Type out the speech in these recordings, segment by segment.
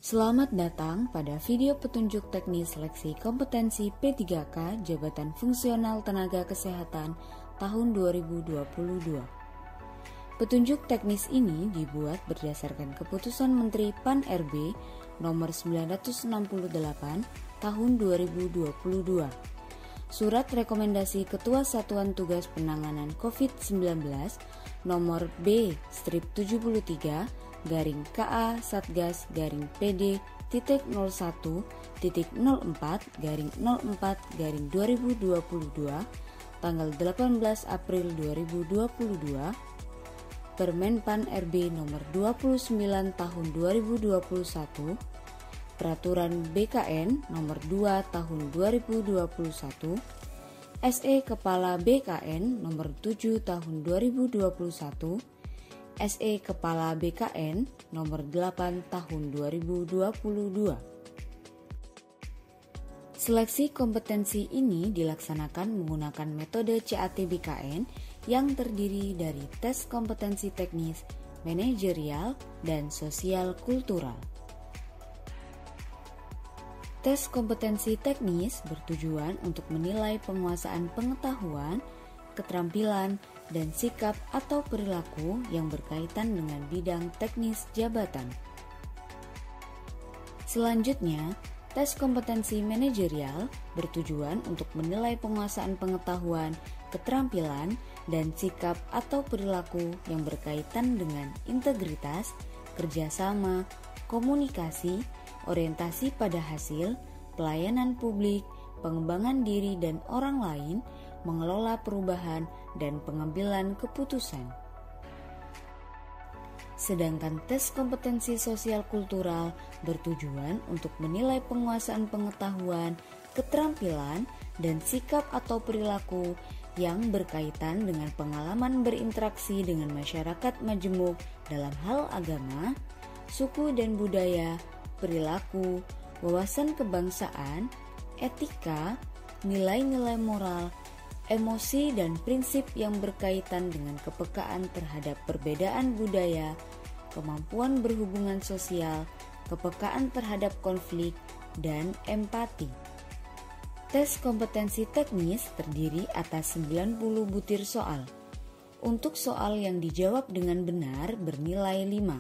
Selamat datang pada video petunjuk teknis seleksi kompetensi P3K Jabatan Fungsional Tenaga Kesehatan tahun 2022. Petunjuk teknis ini dibuat berdasarkan keputusan Menteri PAN-RB nomor 968 tahun 2022. Surat rekomendasi Ketua Satuan Tugas Penanganan COVID-19 nomor B-73 Satgas PD titik 01.04/04/2022 tanggal 18 April 2022, Permen PAN-RB nomor 29 tahun 2021, Peraturan BKN nomor 2 tahun 2021, SE Kepala BKN nomor 7 tahun 2021, SE Kepala BKN nomor 8 tahun 2022. Seleksi kompetensi ini dilaksanakan menggunakan metode CAT-BKN yang terdiri dari tes kompetensi teknis, manajerial, dan sosial kultural. Tes kompetensi teknis bertujuan untuk menilai penguasaan pengetahuan, keterampilan, dan sikap atau perilaku yang berkaitan dengan bidang teknis jabatan. Selanjutnya, tes kompetensi manajerial bertujuan untuk menilai penguasaan pengetahuan, keterampilan, dan sikap atau perilaku yang berkaitan dengan integritas, kerjasama, komunikasi, orientasi pada hasil, pelayanan publik, pengembangan diri dan orang lain, mengelola perubahan, dan pengambilan keputusan. Sedangkan tes kompetensi sosial kultural bertujuan untuk menilai penguasaan pengetahuan, keterampilan, dan sikap atau perilaku yang berkaitan dengan pengalaman berinteraksi dengan masyarakat majemuk dalam hal agama, suku dan budaya, perilaku, wawasan kebangsaan, etika, nilai-nilai moral, emosi dan prinsip yang berkaitan dengan kepekaan terhadap perbedaan budaya, kemampuan berhubungan sosial, kepekaan terhadap konflik, dan empati. Tes kompetensi teknis terdiri atas 90 butir soal. Untuk soal yang dijawab dengan benar bernilai 5.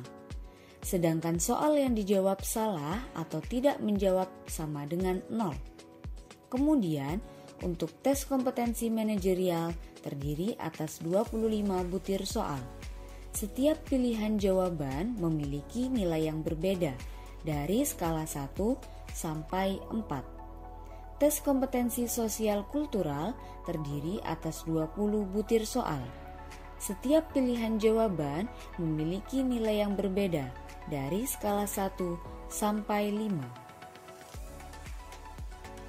Sedangkan soal yang dijawab salah atau tidak menjawab sama dengan 0. Kemudian, untuk tes kompetensi manajerial terdiri atas 25 butir soal. Setiap pilihan jawaban memiliki nilai yang berbeda dari skala 1 sampai 4. Tes kompetensi sosial kultural terdiri atas 20 butir soal. Setiap pilihan jawaban memiliki nilai yang berbeda dari skala 1 sampai 5.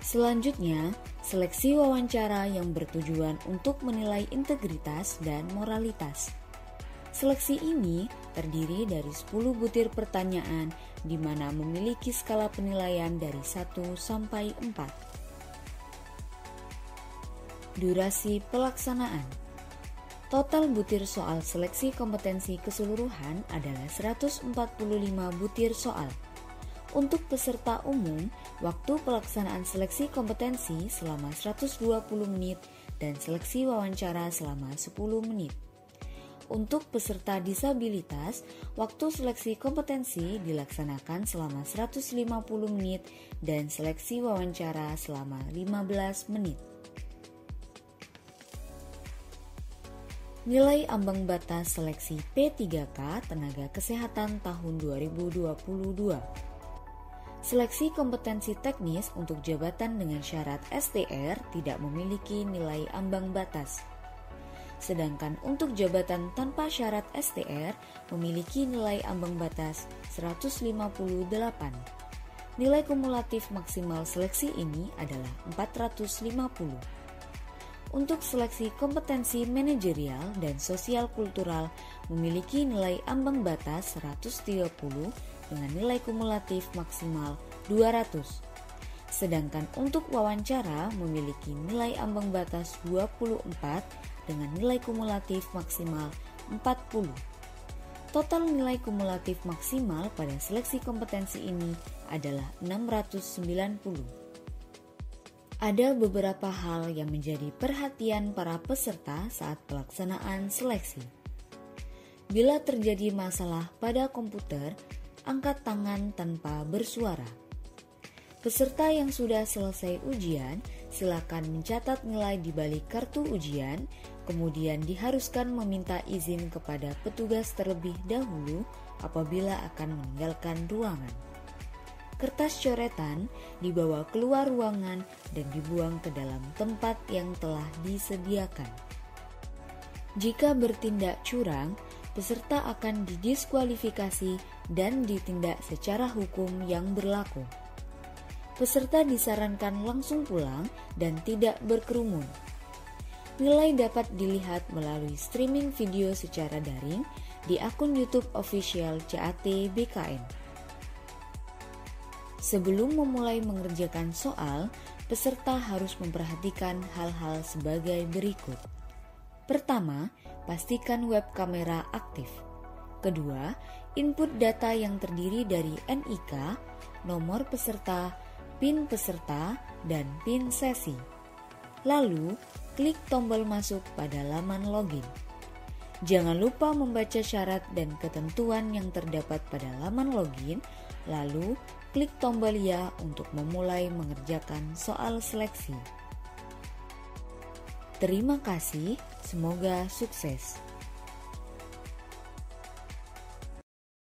Selanjutnya, seleksi wawancara yang bertujuan untuk menilai integritas dan moralitas. Seleksi ini terdiri dari 10 butir pertanyaan di mana memiliki skala penilaian dari 1 sampai 4. Durasi pelaksanaan. Total butir soal seleksi kompetensi keseluruhan adalah 145 butir soal. Untuk peserta umum, waktu pelaksanaan seleksi kompetensi selama 120 menit dan seleksi wawancara selama 10 menit. Untuk peserta disabilitas, waktu seleksi kompetensi dilaksanakan selama 150 menit dan seleksi wawancara selama 15 menit. Nilai ambang batas seleksi P3K Tenaga Kesehatan tahun 2022. Seleksi kompetensi teknis untuk jabatan dengan syarat STR tidak memiliki nilai ambang batas. Sedangkan untuk jabatan tanpa syarat STR memiliki nilai ambang batas 158. Nilai kumulatif maksimal seleksi ini adalah 450. Untuk seleksi kompetensi manajerial dan sosial kultural memiliki nilai ambang batas 130 dengan nilai kumulatif maksimal 200. Sedangkan untuk wawancara memiliki nilai ambang batas 24 dengan nilai kumulatif maksimal 40. Total nilai kumulatif maksimal pada seleksi kompetensi ini adalah 690. Ada beberapa hal yang menjadi perhatian para peserta saat pelaksanaan seleksi. Bila terjadi masalah pada komputer, angkat tangan tanpa bersuara. Peserta yang sudah selesai ujian, silakan mencatat nilai di balik kartu ujian, kemudian diharuskan meminta izin kepada petugas terlebih dahulu apabila akan meninggalkan ruangan. Kertas coretan dibawa keluar ruangan dan dibuang ke dalam tempat yang telah disediakan. Jika bertindak curang, peserta akan didiskualifikasi dan ditindak secara hukum yang berlaku. Peserta disarankan langsung pulang dan tidak berkerumun. Nilai dapat dilihat melalui streaming video secara daring di akun YouTube official CAT BKN. Sebelum memulai mengerjakan soal, peserta harus memperhatikan hal-hal sebagai berikut. Pertama, pastikan web kamera aktif. Kedua, input data yang terdiri dari NIK, nomor peserta, PIN peserta, dan PIN sesi. Lalu, klik tombol masuk pada laman login. Jangan lupa membaca syarat dan ketentuan yang terdapat pada laman login, lalu klik tombol ya untuk memulai mengerjakan soal seleksi. Terima kasih, semoga sukses.